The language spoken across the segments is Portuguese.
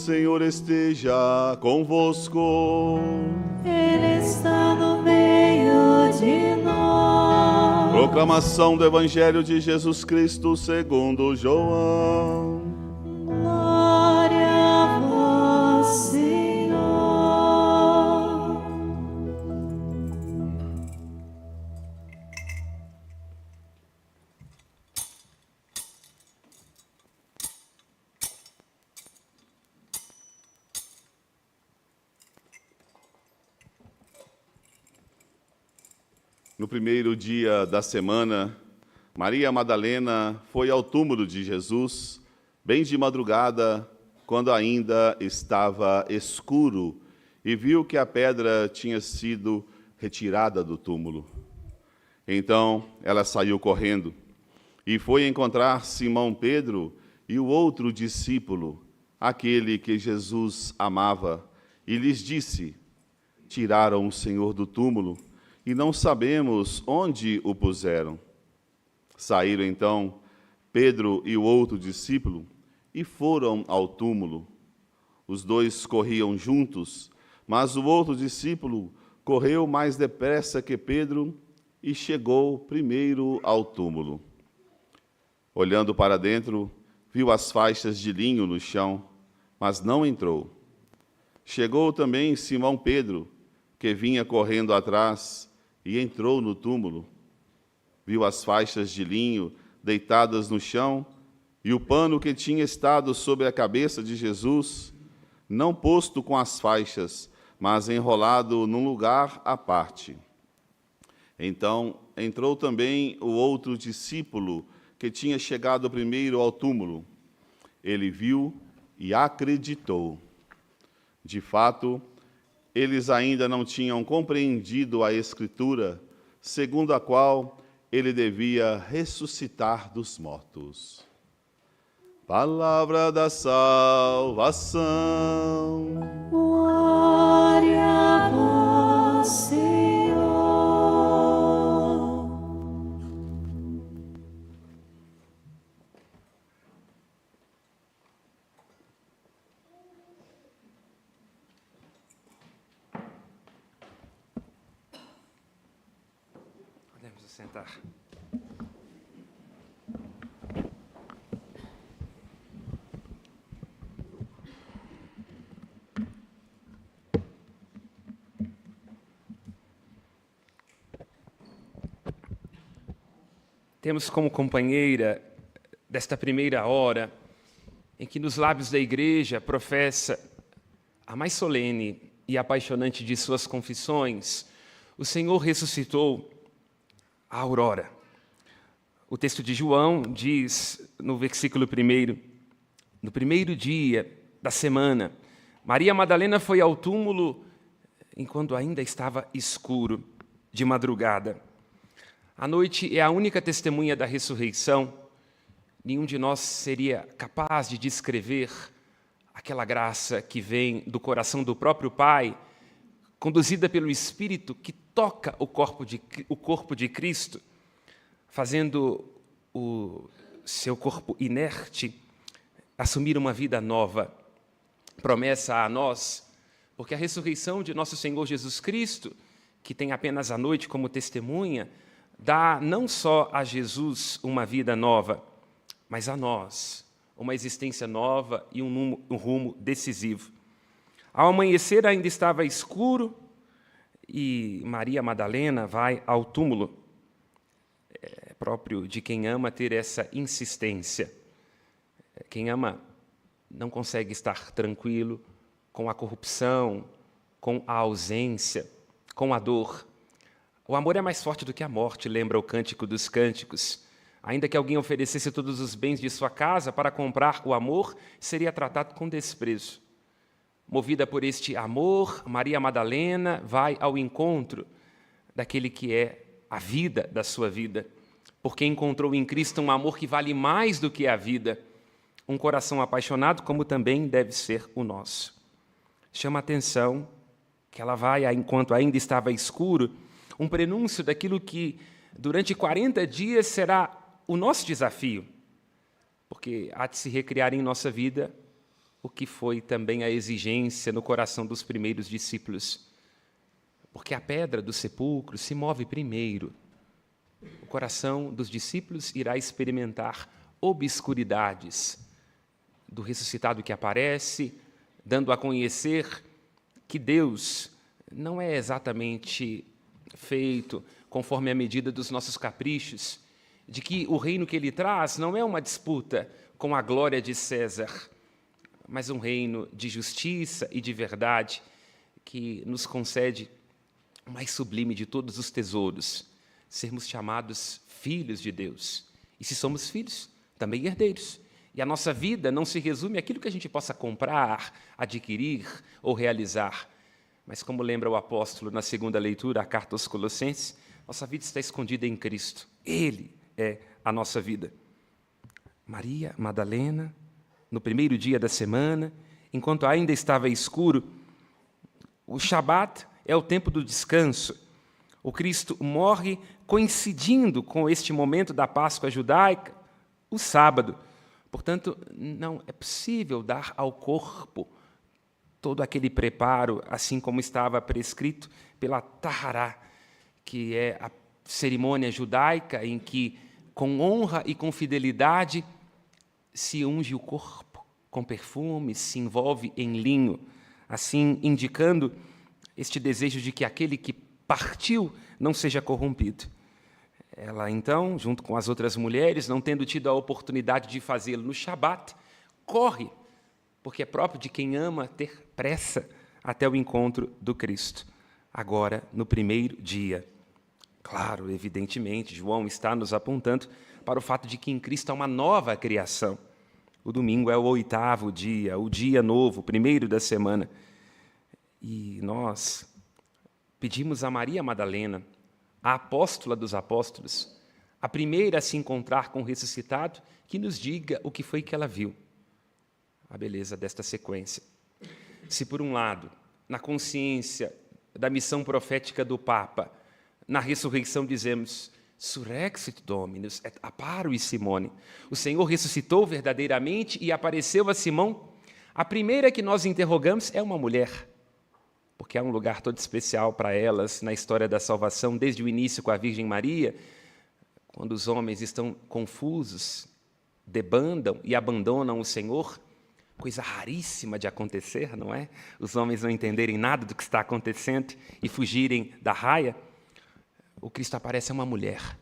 Senhor esteja convosco. Ele está no meio de nós. Proclamação do Evangelho de Jesus Cristo segundo João. Glória a vós, Senhor. No primeiro dia da semana, Maria Madalena foi ao túmulo de Jesus, bem de madrugada, quando ainda estava escuro, e viu que a pedra tinha sido retirada do túmulo. Então ela saiu correndo e foi encontrar Simão Pedro e o outro discípulo, aquele que Jesus amava, e lhes disse: tiraram o Senhor do túmulo e não sabemos onde o puseram. Saíram então Pedro e o outro discípulo e foram ao túmulo. Os dois corriam juntos, mas o outro discípulo correu mais depressa que Pedro e chegou primeiro ao túmulo. Olhando para dentro, viu as faixas de linho no chão, mas não entrou. Chegou também Simão Pedro, que vinha correndo atrás, e entrou no túmulo. Viu as faixas de linho deitadas no chão e o pano que tinha estado sobre a cabeça de Jesus, não posto com as faixas, mas enrolado num lugar à parte. Então entrou também o outro discípulo que tinha chegado primeiro ao túmulo. Ele viu e acreditou. De fato, eles ainda não tinham compreendido a Escritura, segundo a qual ele devia ressuscitar dos mortos. Palavra da salvação. Glória a vós, Senhor. Podemos sentar. Temos como companheira desta primeira hora, em que nos lábios da igreja professa a mais solene e apaixonante de suas confissões: o Senhor ressuscitou, a aurora. O texto de João diz, no versículo 1, no primeiro dia da semana, Maria Madalena foi ao túmulo enquanto ainda estava escuro, de madrugada. A noite é a única testemunha da ressurreição. Nenhum de nós seria capaz de descrever aquela graça que vem do coração do próprio Pai, conduzida pelo Espírito que toca o corpo de Cristo, fazendo o seu corpo inerte assumir uma vida nova. Promessa a nós, porque a ressurreição de nosso Senhor Jesus Cristo, que tem apenas a noite como testemunha, dá não só a Jesus uma vida nova, mas a nós uma existência nova e um rumo decisivo. Ao amanhecer ainda estava escuro e Maria Madalena vai ao túmulo. É próprio de quem ama ter essa insistência. Quem ama não consegue estar tranquilo com a corrupção, com a ausência, com a dor. O amor é mais forte do que a morte, lembra o Cântico dos Cânticos. Ainda que alguém oferecesse todos os bens de sua casa para comprar o amor, seria tratado com desprezo. Movida por este amor, Maria Madalena vai ao encontro daquele que é a vida da sua vida, porque encontrou em Cristo um amor que vale mais do que a vida, um coração apaixonado, como também deve ser o nosso. Chama a atenção que ela vai, enquanto ainda estava escuro, um prenúncio daquilo que, durante 40 dias, será o nosso desafio, porque há de se recriar em nossa vida o que foi também a exigência no coração dos primeiros discípulos. Porque a pedra do sepulcro se move primeiro. O coração dos discípulos irá experimentar obscuridades do ressuscitado que aparece, dando a conhecer que Deus não é exatamente feito conforme a medida dos nossos caprichos, de que o reino que ele traz não é uma disputa com a glória de César, mas um reino de justiça e de verdade que nos concede o mais sublime de todos os tesouros, sermos chamados filhos de Deus. E se somos filhos, também herdeiros. E a nossa vida não se resume àquilo que a gente possa comprar, adquirir ou realizar. Mas como lembra o apóstolo na segunda leitura, a carta aos Colossenses, nossa vida está escondida em Cristo. Ele é a nossa vida. Maria Madalena, no primeiro dia da semana, enquanto ainda estava escuro, o Shabat é o tempo do descanso. O Cristo morre coincidindo com este momento da Páscoa judaica, o sábado. Portanto, não é possível dar ao corpo todo aquele preparo, assim como estava prescrito pela Tahará, que é a cerimônia judaica em que, com honra e com fidelidade, se unge o corpo com perfume, se envolve em linho, assim indicando este desejo de que aquele que partiu não seja corrompido. Ela, então, junto com as outras mulheres, não tendo tido a oportunidade de fazê-lo no Shabat, corre, porque é próprio de quem ama ter pressa até o encontro do Cristo. Agora, no primeiro dia. Claro, evidentemente, João está nos apontando para o fato de que em Cristo há uma nova criação. O domingo é o 8º dia, o dia novo, o primeiro da semana. E nós pedimos a Maria Madalena, a apóstola dos apóstolos, a primeira a se encontrar com o ressuscitado, que nos diga o que foi que ela viu. A beleza desta sequência. Se, por um lado, na consciência da missão profética do Papa, na ressurreição dizemos Surrexit Dominus et apparui Simone. O Senhor ressuscitou verdadeiramente e apareceu a Simão. A primeira que nós interrogamos é uma mulher, porque há um lugar todo especial para elas na história da salvação, desde o início com a Virgem Maria, quando os homens estão confusos, debandam e abandonam o Senhor, coisa raríssima de acontecer, não é? Os homens não entenderem nada do que está acontecendo e fugirem da raia. O Cristo aparece a uma mulher.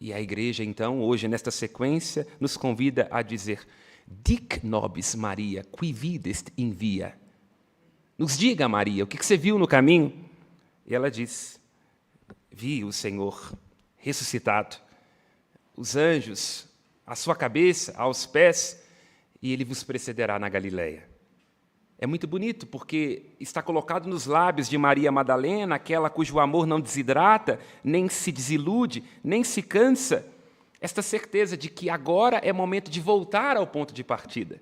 E a igreja, então, hoje, nesta sequência, nos convida a dizer Dic nobis Maria, qui videst in via. Nos diga, Maria, o que você viu no caminho? E ela diz, vi o Senhor ressuscitado, os anjos à sua cabeça, aos pés, e ele vos precederá na Galileia. É muito bonito, porque está colocado nos lábios de Maria Madalena, aquela cujo amor não desidrata, nem se desilude, nem se cansa, esta certeza de que agora é momento de voltar ao ponto de partida.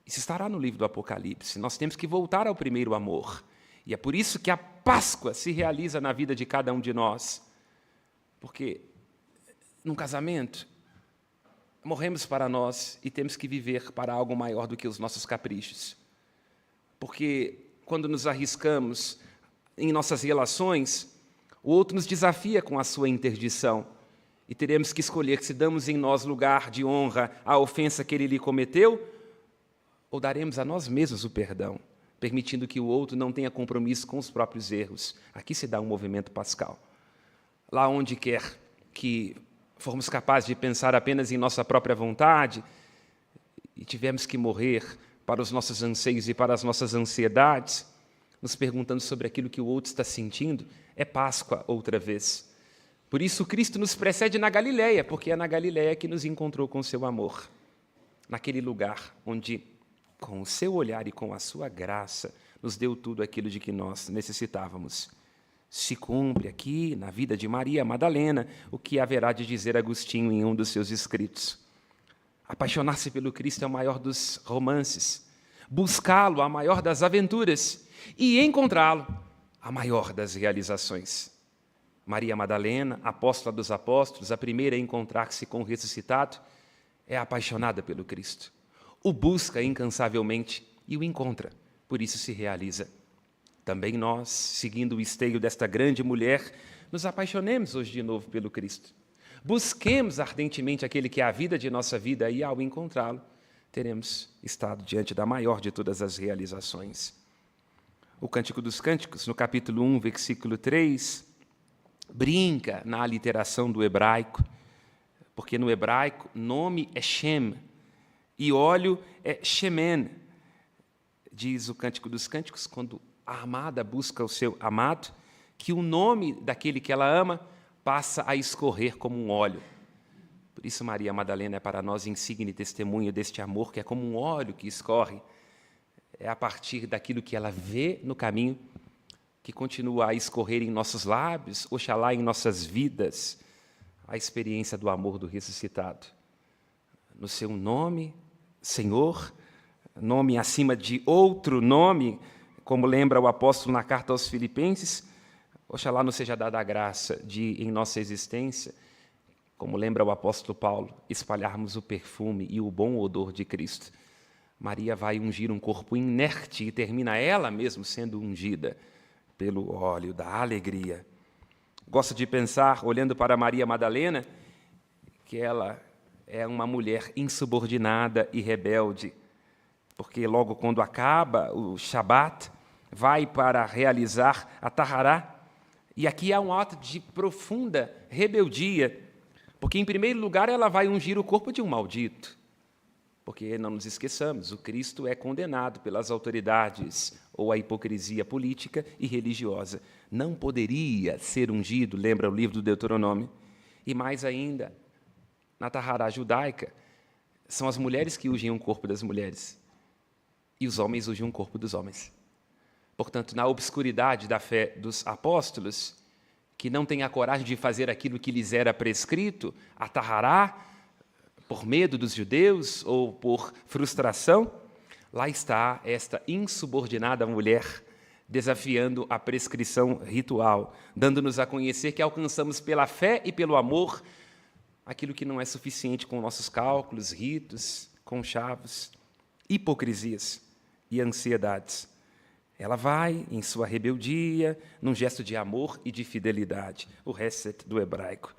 Isso estará no livro do Apocalipse. Nós temos que voltar ao primeiro amor. E é por isso que a Páscoa se realiza na vida de cada um de nós. Porque, num casamento, morremos para nós e temos que viver para algo maior do que os nossos caprichos. Porque, quando nos arriscamos em nossas relações, o outro nos desafia com a sua interdição. E teremos que escolher se damos em nós lugar de honra à ofensa que ele lhe cometeu, ou daremos a nós mesmos o perdão, permitindo que o outro não tenha compromisso com os próprios erros. Aqui se dá um movimento pascal. Lá onde quer que formos capazes de pensar apenas em nossa própria vontade e tivemos que morrer para os nossos anseios e para as nossas ansiedades, nos perguntando sobre aquilo que o outro está sentindo, é Páscoa outra vez. Por isso, Cristo nos precede na Galileia, porque é na Galileia que nos encontrou com o seu amor. Naquele lugar onde, com o seu olhar e com a sua graça, nos deu tudo aquilo de que nós necessitávamos. Se cumpre aqui, na vida de Maria Madalena, o que haverá de dizer Agostinho em um dos seus escritos. Apaixonar-se pelo Cristo é o maior dos romances, buscá-lo a maior das aventuras e encontrá-lo a maior das realizações. Maria Madalena, apóstola dos apóstolos, a primeira a encontrar-se com o ressuscitado, é apaixonada pelo Cristo. o busca incansavelmente e o encontra, por isso se realiza. Também nós, seguindo o esteio desta grande mulher, nos apaixonemos hoje de novo pelo Cristo. Busquemos ardentemente aquele que é a vida de nossa vida e, ao encontrá-lo, teremos estado diante da maior de todas as realizações. O Cântico dos Cânticos, no capítulo 1, versículo 3, brinca na aliteração do hebraico, porque no hebraico nome é Shem e óleo é Shemen. Diz o Cântico dos Cânticos, quando a amada busca o seu amado, que o nome daquele que ela ama passa a escorrer como um óleo. Por isso Maria Madalena é para nós insigne testemunho deste amor, que é como um óleo que escorre. É a partir daquilo que ela vê no caminho que continua a escorrer em nossos lábios, oxalá em nossas vidas, a experiência do amor do ressuscitado. No seu nome, Senhor, nome acima de outro nome, como lembra o apóstolo na carta aos Filipenses, oxalá nos seja dada a graça de, em nossa existência, como lembra o apóstolo Paulo, espalharmos o perfume e o bom odor de Cristo. Maria vai ungir um corpo inerte e termina ela mesma sendo ungida pelo óleo da alegria. Gosto de pensar, olhando para Maria Madalena, que ela é uma mulher insubordinada e rebelde, porque logo quando acaba o Shabat, vai para realizar a Tahará, e aqui há um ato de profunda rebeldia, porque, em primeiro lugar, ela vai ungir o corpo de um maldito, porque, não nos esqueçamos, o Cristo é condenado pelas autoridades ou a hipocrisia política e religiosa. Não poderia ser ungido, lembra o livro do Deuteronômio? E mais ainda, na Tahará judaica, são as mulheres que ungem o corpo das mulheres e os homens ungem o corpo dos homens. Portanto, na obscuridade da fé dos apóstolos, que não têm a coragem de fazer aquilo que lhes era prescrito, a Tahará, por medo dos judeus ou por frustração, lá está esta insubordinada mulher desafiando a prescrição ritual, dando-nos a conhecer que alcançamos pela fé e pelo amor aquilo que não é suficiente com nossos cálculos, ritos, conchavos, hipocrisias e ansiedades. Ela vai, em sua rebeldia, num gesto de amor e de fidelidade, o Hesed do hebraico.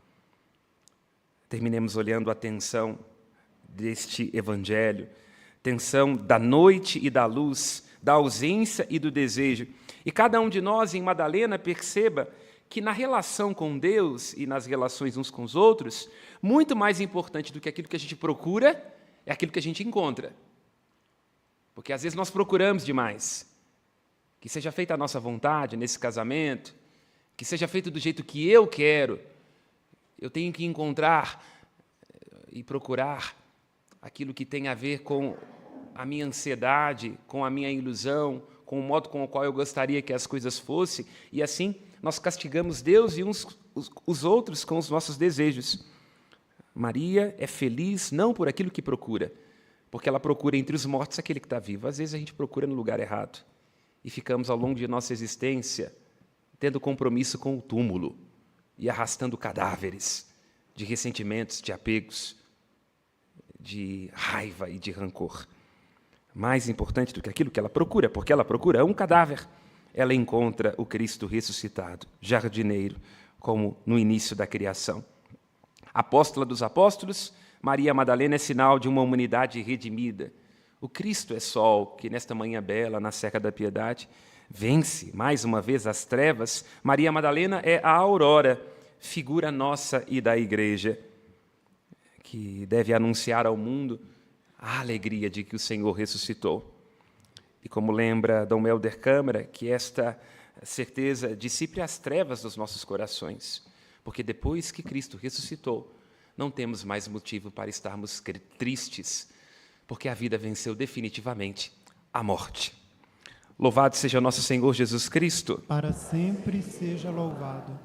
Terminemos olhando a tensão deste evangelho, tensão da noite e da luz, da ausência e do desejo. E cada um de nós, em Madalena, perceba que na relação com Deus e nas relações uns com os outros, muito mais importante do que aquilo que a gente procura, é aquilo que a gente encontra. Porque às vezes nós procuramos demais. Que seja feita a nossa vontade nesse casamento, que seja feito do jeito que eu quero. Eu tenho que encontrar e procurar aquilo que tem a ver com a minha ansiedade, com a minha ilusão, com o modo com o qual eu gostaria que as coisas fossem, e assim nós castigamos Deus e uns os outros com os nossos desejos. Maria é feliz não por aquilo que procura, porque ela procura entre os mortos aquele que está vivo. Às vezes a gente procura no lugar errado e ficamos ao longo de nossa existência tendo compromisso com o túmulo e arrastando cadáveres de ressentimentos, de apegos, de raiva e de rancor. Mais importante do que aquilo que ela procura, porque ela procura um cadáver, ela encontra o Cristo ressuscitado, jardineiro, como no início da criação. Apóstola dos apóstolos, Maria Madalena é sinal de uma humanidade redimida. O Cristo é sol que, nesta manhã bela, na Serra da Piedade, vence, mais uma vez, as trevas. Maria Madalena é a aurora, figura nossa e da Igreja, que deve anunciar ao mundo a alegria de que o Senhor ressuscitou. E como lembra Dom Helder Câmara, que esta certeza dissipe as trevas dos nossos corações, porque depois que Cristo ressuscitou, não temos mais motivo para estarmos tristes, porque a vida venceu definitivamente a morte. Louvado seja nosso Senhor Jesus Cristo. Para sempre seja louvado.